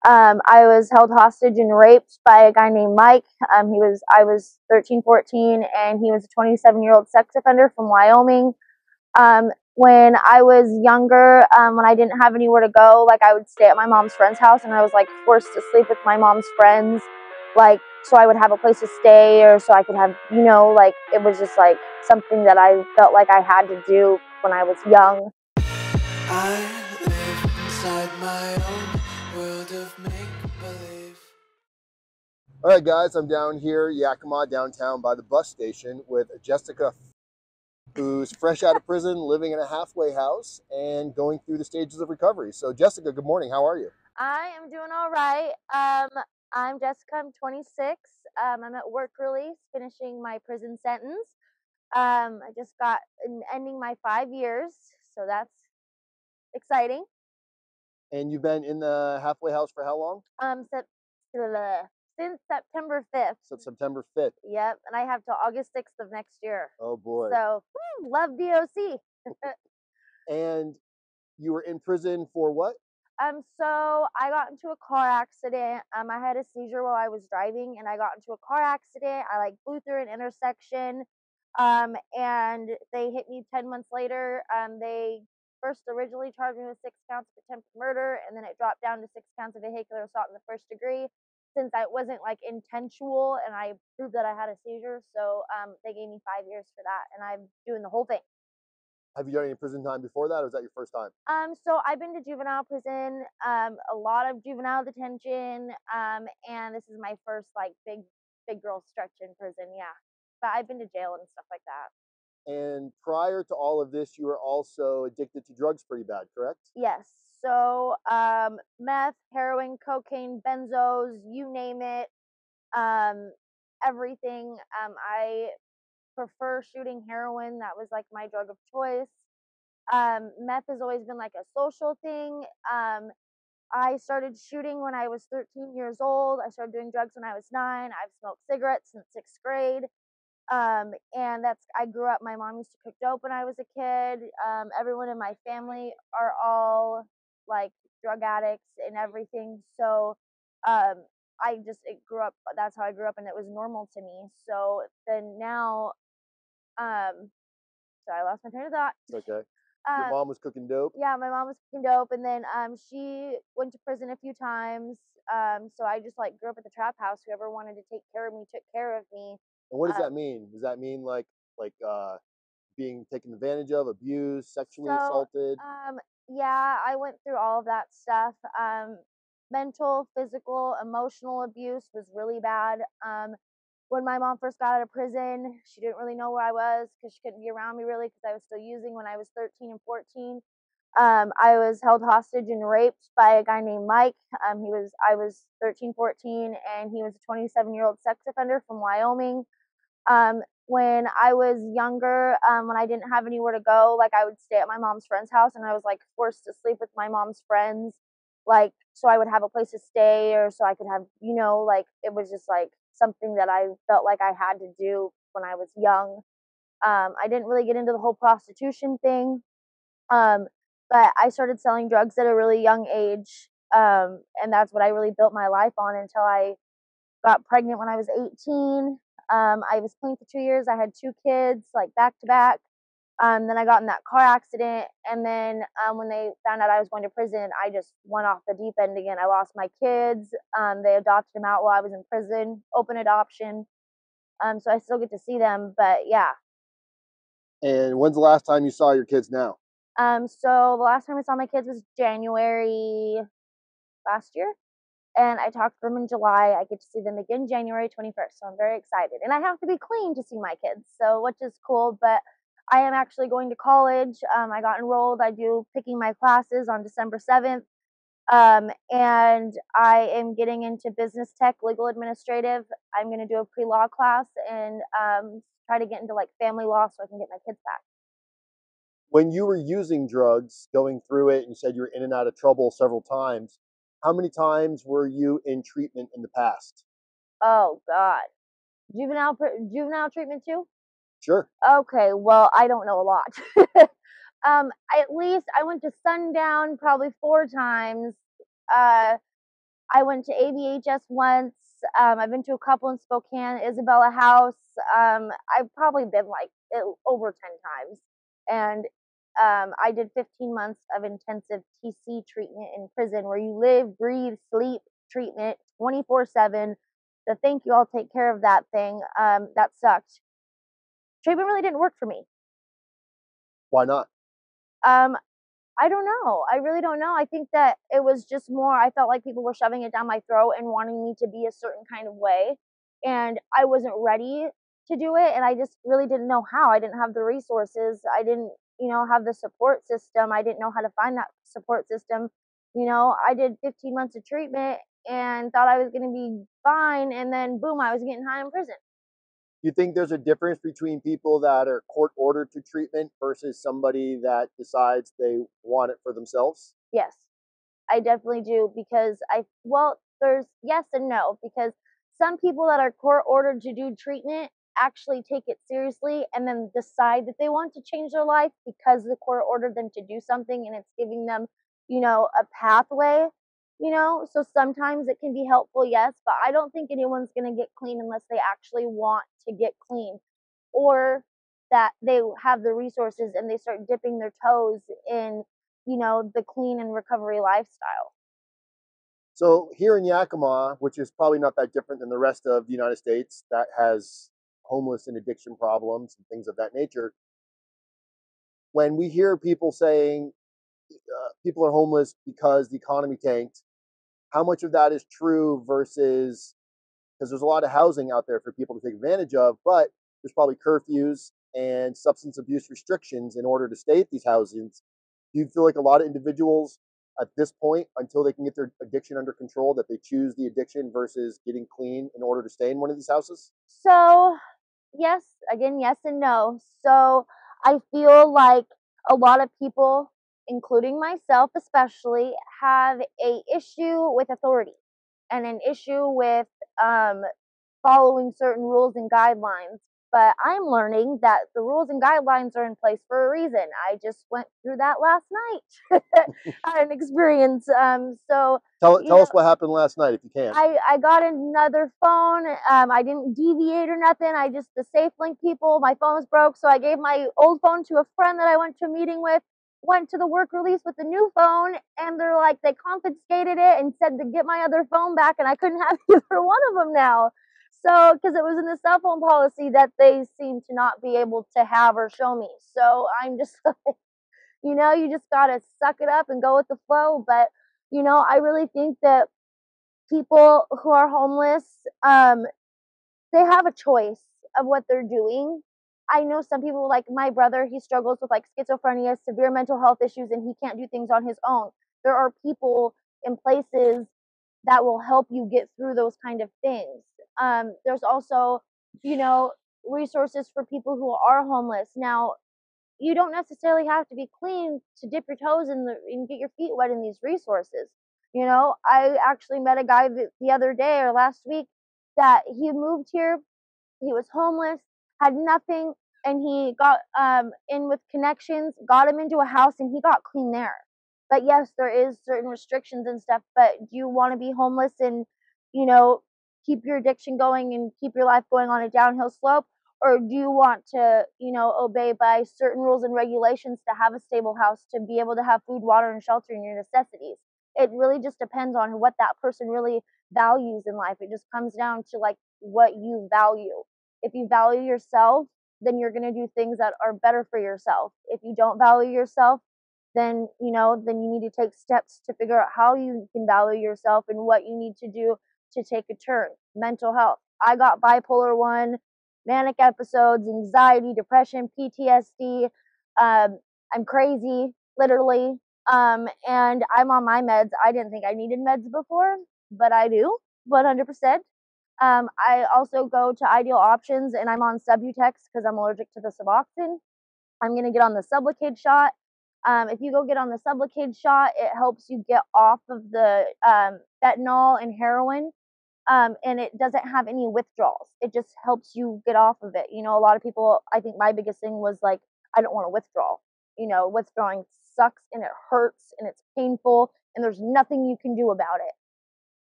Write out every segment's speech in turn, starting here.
I was held hostage and raped by a guy named Mike. I was 13, 14, and he was a 27-year-old sex offender from Wyoming. When I was younger, when I didn't have anywhere to go, like I would stay at my mom's friend's house, and I was like forced to sleep with my mom's friends, like so I would have a place to stay, or so I could have, like it was just like something that I felt like I had to do when I was young. I live inside my own world of make-believe. All right, guys, I'm down here, Yakima, downtown by the bus station with Jessica, who's fresh out of prison, living in a halfway house, and going through the stages of recovery. So, Jessica, good morning. How are you? I am doing all right. I'm Jessica. I'm 26. I'm at work release, finishing my prison sentence. I just got ending my 5 years, so that's exciting. And you've been in the halfway house for how long? Since September 5th. Since September 5th. Yep, and I have till August 6th of next year. Oh boy. So, love DOC. And you were in prison for what? So I got into a car accident. I had a seizure while I was driving, and I got into a car accident. I like flew through an intersection, and they hit me 10 months later. They first originally charged me with 6 counts of attempted murder, and then it dropped down to 6 counts of vehicular assault in the first degree. Since I wasn't like intentional, and I proved that I had a seizure, so they gave me 5 years for that, and I'm doing the whole thing. Have you done any prison time before that, or was that your first time? So I've been to juvenile prison, a lot of juvenile detention, and this is my first like big girl stretch in prison, yeah. But I've been to jail and stuff like that. And prior to all of this, you were also addicted to drugs pretty bad, correct? Yes. So meth, heroin, cocaine, benzos, you name it, everything. I prefer shooting heroin. That was like my drug of choice. Meth has always been like a social thing. I started shooting when I was 13 years old. I started doing drugs when I was 9. I've smoked cigarettes since 6th grade. And I grew up, my mom used to cook dope when I was a kid. Everyone in my family are all like drug addicts and everything. So, it grew up, that's how I grew up, and it was normal to me. So then now, so I lost my train of thought. Okay. Your mom was cooking dope? Yeah, my mom was cooking dope, and then she went to prison a few times. So I just like grew up at the trap house. Whoever wanted to take care of me took care of me. And what does that mean? Does that mean like being taken advantage of, abused, sexually assaulted? Yeah, I went through all of that stuff. Mental, physical, emotional abuse was really bad. When my mom first got out of prison, she didn't really know where I was because she couldn't be around me really because I was still using when I was 13 and 14. I was held hostage and raped by a guy named Mike. I was 13, 14, and he was a 27-year-old sex offender from Wyoming. When I was younger, when I didn't have anywhere to go, like I would stay at my mom's friend's house, and I was like forced to sleep with my mom's friends, like so I would have a place to stay, or so I could have, like it was just like something that I felt like I had to do when I was young. I didn't really get into the whole prostitution thing, but I started selling drugs at a really young age, and that's what I really built my life on until I got pregnant when I was 18. I was clean for 2 years. I had 2 kids, like back to back. Then I got in that car accident, and then when they found out I was going to prison, I just went off the deep end again. I lost my kids. They adopted them out while I was in prison, open adoption. So I still get to see them, but yeah. And when's the last time you saw your kids now? So the last time I saw my kids was January last year, and I talked to them in July. I get to see them again January 21st, so I'm very excited. And I have to be clean to see my kids, so which is cool. But I am actually going to college. I got enrolled. I do picking my classes on December 7th, and I am getting into business tech, legal administrative. I'm going to do a pre-law class and try to get into like family law so I can get my kids back. When you were using drugs, going through it, and you said you were in and out of trouble several times, how many times were you in treatment in the past? Oh God, juvenile treatment too? Sure. Okay, well I don't know a lot. At least I went to Sundown probably 4 times. I went to ABHS once. I've been to a couple in Spokane, Isabella House. I've probably been like over 10 times. And I did 15 months of intensive TC treatment in prison where you live, breathe, sleep, treatment 24/7. The thank you, I'll take care of that thing. That sucked. Treatment really didn't work for me. Why not? Um, I don't know. I really don't know. I think that it was just more, I felt like people were shoving it down my throat and wanting me to be a certain kind of way. And I wasn't ready to do it. And I just really didn't know how. I didn't have the resources. I didn't, have the support system. I didn't know how to find that support system. I did 15 months of treatment and thought I was going to be fine. And then boom, I was getting high in prison. You think there's a difference between people that are court ordered to treatment versus somebody that decides they want it for themselves? Yes. I definitely do because there's yes and no because some people that are court ordered to do treatment actually take it seriously and then decide that they want to change their life because the court ordered them to do something and it's giving them, a pathway, So sometimes it can be helpful, yes, but I don't think anyone's going to get clean unless they actually want to get clean or that they have the resources and they start dipping their toes in the clean and recovery lifestyle. So here in Yakima, which is probably not that different than the rest of the United States that has homeless and addiction problems and things of that nature, when we hear people saying people are homeless because the economy tanked, how much of that is true versus because there's a lot of housing out there for people to take advantage of, but there's probably curfews and substance abuse restrictions in order to stay at these housings. Do you feel like a lot of individuals at this point, until they can get their addiction under control, that they choose the addiction versus getting clean in order to stay in one of these houses? So, yes, again, yes and no. So, I feel like a lot of people, including myself especially, have a issue with authority and an issue with um, following certain rules and guidelines. But I'm learning that the rules and guidelines are in place for a reason. I just went through that last night. I had an experience. So, you Tell know, us what happened last night if you can. I got another phone. I didn't deviate or nothing. I just the SafeLink people. My phone was broke, so I gave my old phone to a friend that I went to a meeting with. Went to the work release with the new phone, and they're like they confiscated it and said to get my other phone back, and I couldn't have either one of them now. So because it was in the cell phone policy that they seem to not be able to have or show me. So I'm just like, you just gotta suck it up and go with the flow. But I really think that people who are homeless, they have a choice of what they're doing. I know some people, like my brother, he struggles with like schizophrenia, severe mental health issues, and he can't do things on his own. There are people in places that will help you get through those kind of things. There's also, you know, resources for people who are homeless. Now, you don't necessarily have to be clean to dip your toes in and get your feet wet in these resources. I actually met a guy the other day or last week that he moved here. He was homeless, had nothing, and he got in with connections, got him into a house, and he got clean there. But yes, there is certain restrictions and stuff. But do you want to be homeless and you know keep your addiction going and keep your life going on a downhill slope? Or do you want to, obey by certain rules and regulations to have a stable house, to be able to have food, water, and shelter and your necessities? It really just depends on what that person really values in life. It just comes down to like what you value. If you value yourself, then you're going to do things that are better for yourself. If you don't value yourself, then you need to take steps to figure out how you can value yourself and what you need to do to take a turn. Mental health. I got bipolar 1, manic episodes, anxiety, depression, PTSD. I'm crazy, literally. And I'm on my meds. I didn't think I needed meds before, but I do, 100%. I also go to Ideal Options and I'm on Subutex because I'm allergic to the Suboxone. I'm going to get on the Sublocade shot. If you go get on the Sublocade shot, it helps you get off of the fentanyl and heroin, and it doesn't have any withdrawals. It just helps you get off of it. A lot of people, I think my biggest thing was like, I don't want to withdraw. Withdrawing sucks and it hurts and it's painful and there's nothing you can do about it.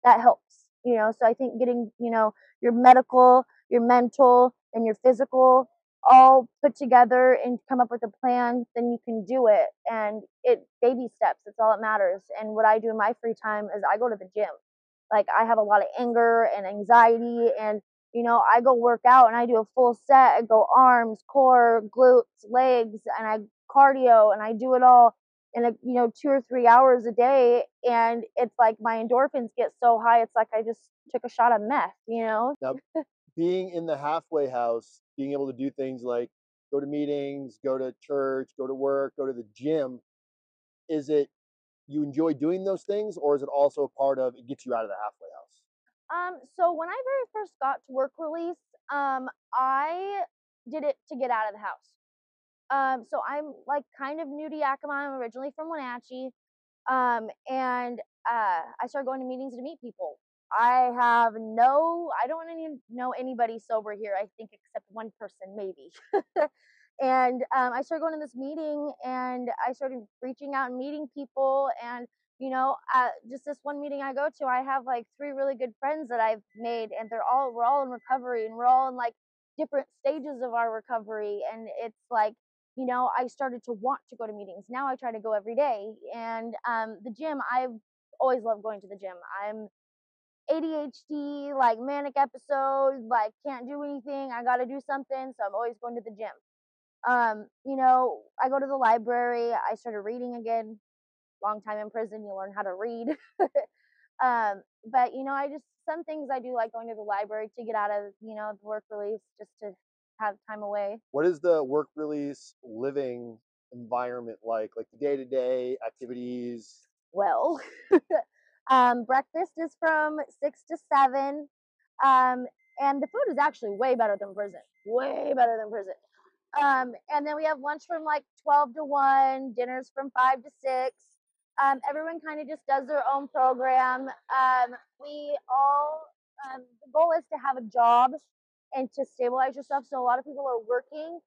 that helps, so I think getting, your medical, your mental, and your physical all put together and come up with a plan, then you can do it. And it baby steps, it's all that matters. And what I do in my free time is I go to the gym. Like, I have a lot of anger and anxiety, and I go work out and I do a full set. I go arms, core, glutes, legs, and I cardio, and I do it all in 2 or 3 hours a day. And it's like my endorphins get so high, it's like I just took a shot of meth. Now, being in the halfway house, being able to do things like go to meetings, go to church, go to work, go to the gym, is it you enjoy doing those things, or is it also a part of it gets you out of the halfway house? So when I very first got to work release, I did it to get out of the house. So I'm like kind of new to Yakima. I'm originally from Wenatchee. And I started going to meetings to meet people. I don't even know anybody sober here, I think, except one person, maybe. And I started going to this meeting, and I started reaching out and meeting people. And just this one meeting I go to, I have like three really good friends that I've made, and we're all in recovery, and we're all in like different stages of our recovery. And it's like, I started to want to go to meetings. Now I try to go every day. And the gym, I've always loved going to the gym. I'm ADHD, like manic episode, like can't do anything. I got to do something. So I'm always going to the gym. I go to the library. I started reading again. Long time in prison, you learn how to read. But I just, some things I do like going to the library to get out of, the work release, just to have time away. What is the work release living environment like? Like the day to day activities? Well, breakfast is from 6 to 7, um, and the food is actually way better than prison. Way better than prison. And then we have lunch from like 12 to 1, dinners from 5 to 6. Everyone kind of just does their own program. We all, the goal is to have a job and to stabilize yourself. So a lot of people are working.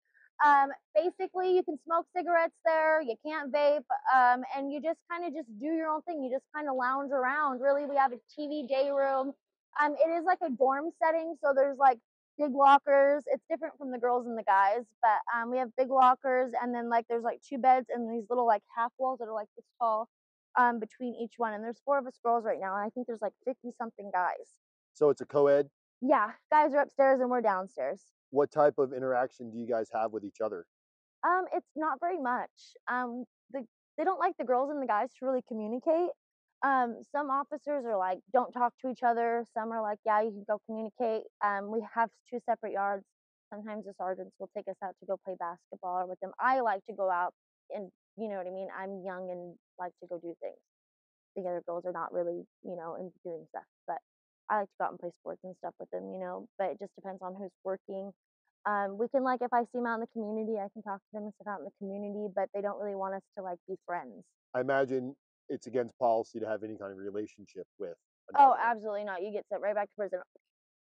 Basically, you can smoke cigarettes there. You can't vape, and you just kind of just do your own thing. You just kind of lounge around. Really, we have a TV day room. It is like a dorm setting, so there's like big lockers. It's different from the girls and the guys, but we have big lockers, and then like there's like two beds and these little like half walls that are like this tall, between each one. And there's four of us girls right now, and I think there's like 50 something guys. So it's a co-ed. Yeah, guys are upstairs and we're downstairs. What type of interaction do you guys have with each other? It's not very much. They don't like the girls and the guys to really communicate. Some officers are like, don't talk to each other. Some are like, yeah, you can go communicate. We have two separate yards. Sometimes the sergeants will take us out to go play basketball or with them. I like to go out, and you know what I mean. I'm young and like to go do things. The other girls are not really, into doing stuff, but I like to go out and play sports and stuff with them. But it just depends on who's working. We can, like, if I see them out in the community, I can talk to them and stuff out in the community, but they don't really want us to like be friends. I imagine it's against policy to have any kind of relationship with Oh, another. absolutely not. You get sent right back to prison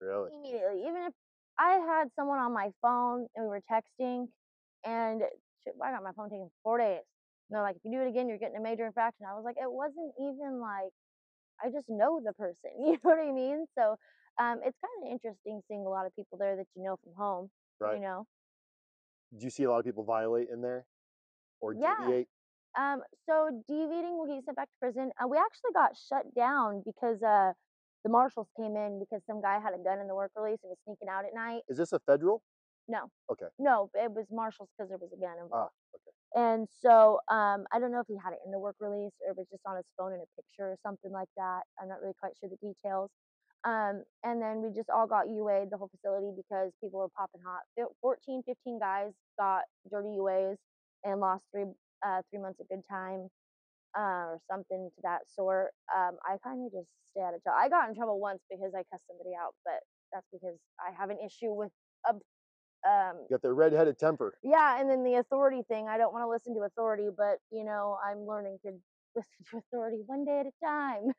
Really? immediately. Even if I had someone on my phone and we were texting, and shit, I got my phone taken for 4 days. And they're like, if you do it again, you're getting a major infraction. I was like, it wasn't even like I just know the person. You know what I mean? So it's kind of interesting seeing a lot of people there that you know from home. You Right. know, Do you see a lot of people violate in there or yeah. deviate? So deviating will get you sent back to prison. We actually got shut down because the marshals came in because some guy had a gun in the work release and was sneaking out at night. Is this a federal? No, Okay. no, it was marshals because there was a gun Ah, involved. okay. And so I don't know if he had it in the work release or it was just on his phone in a picture or something like that. I'm not really quite sure the details. And then we just all got UA'd the whole facility because people were popping hot. 14, 15 guys got dirty UAs and lost 3 months of good time, or something to that sort. I kind of just stay out of trouble. I got in trouble once because I cussed somebody out, but that's because I have an issue with a You got the redheaded temper. yeah, and then the authority thing. I don't want to listen to authority, but I'm learning to listen to authority one day at a time.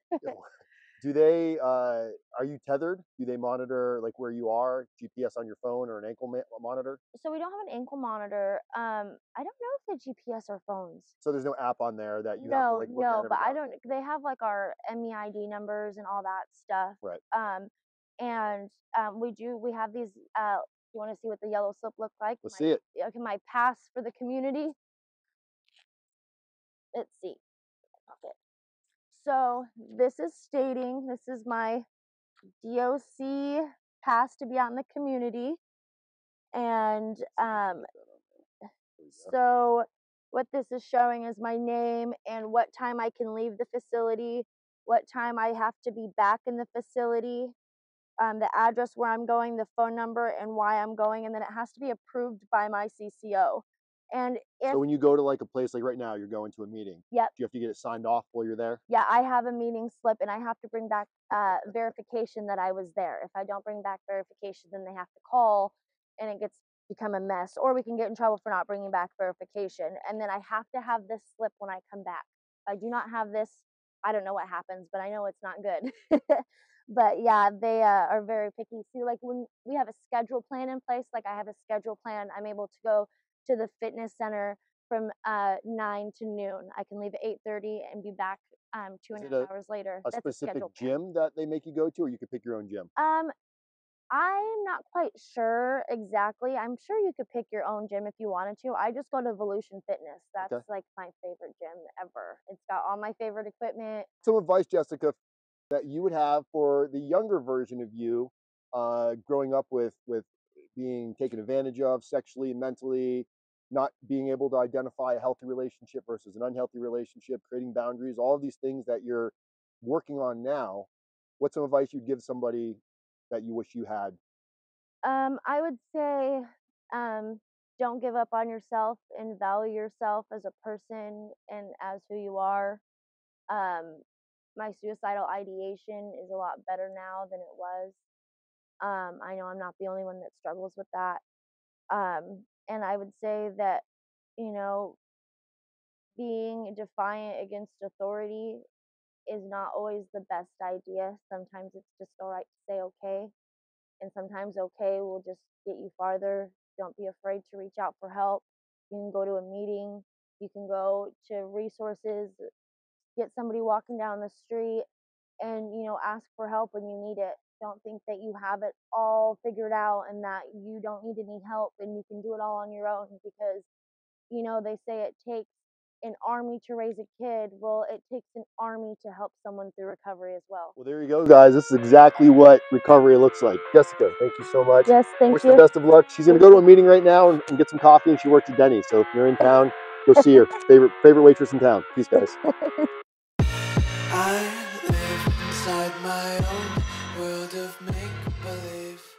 Do they? Are you tethered? Do they monitor like where you are? GPS on your phone or an ankle monitor? So we don't have an ankle monitor. I don't know if the GPS are phones. So there's no app on there that you have to No, like look at no, every but I now and don't. They have like our MEID numbers and all that stuff. then. Right. And we have these. You want to see what the yellow slip looks like? Let's see it. Okay, my pass for the community. Let's see. Okay. So this is stating this is my DOC pass to be out in the community, and so what this is showing is my name and what time I can leave the facility, what time I have to be back in the facility, the address where I'm going, the phone number, and why I'm going, and then it has to be approved by my CCO. And if So when you go to like a place like right now, you're going to a meeting. Yep. Do you have to get it signed off while you're there? Yeah, I have a meeting slip and I have to bring back verification that I was there. If I don't bring back verification, then they have to call and it gets become a mess, or we can get in trouble for not bringing back verification. And then I have to have this slip when I come back. If I do not have this, I don't know what happens, but I know it's not good. But yeah, they are very picky. See, like when we have a schedule plan in place, like I have a schedule plan, I'm able to go to the fitness center from 9 to noon. I can leave at 8:30 and be back 2.5 hours later. A That's a specific schedule plan. gym that they make you go to, or you can pick your own gym? I'm not quite sure exactly. I'm sure you could pick your own gym if you wanted to. I just go to Evolution Fitness. That's Okay. like my favorite gym ever. It's got all my favorite equipment. Some advice, Jessica, that you would have for the younger version of you, growing up with being taken advantage of sexually, mentally, not being able to identify a healthy relationship versus an unhealthy relationship, creating boundaries, all of these things that you're working on now. What's some advice you'd give somebody that you wish you had? I would say don't give up on yourself and value yourself as a person and as who you are. My suicidal ideation is a lot better now than it was. I know I'm not the only one that struggles with that. And I would say that, you know, being defiant against authority is not always the best idea. Sometimes it's just all right to say okay. And sometimes okay will just get you farther. Don't be afraid to reach out for help. You can go to a meeting, you can go to resources, get somebody walking down the street and ask for help when you need it. Don't think that you have it all figured out and that you don't need any help and you can do it all on your own, because they say it takes an army to raise a kid. Well, it takes an army to help someone through recovery as well. Well, there you go, guys. This is exactly what recovery looks like. Jessica, thank you so much. Yes, thank Wish you. the best of luck. She's going to go to a meeting right now and get some coffee, and she works at Denny's. So if you're in town, go see her. Favorite waitress in town. Peace, guys. I live inside my own world of make-believe.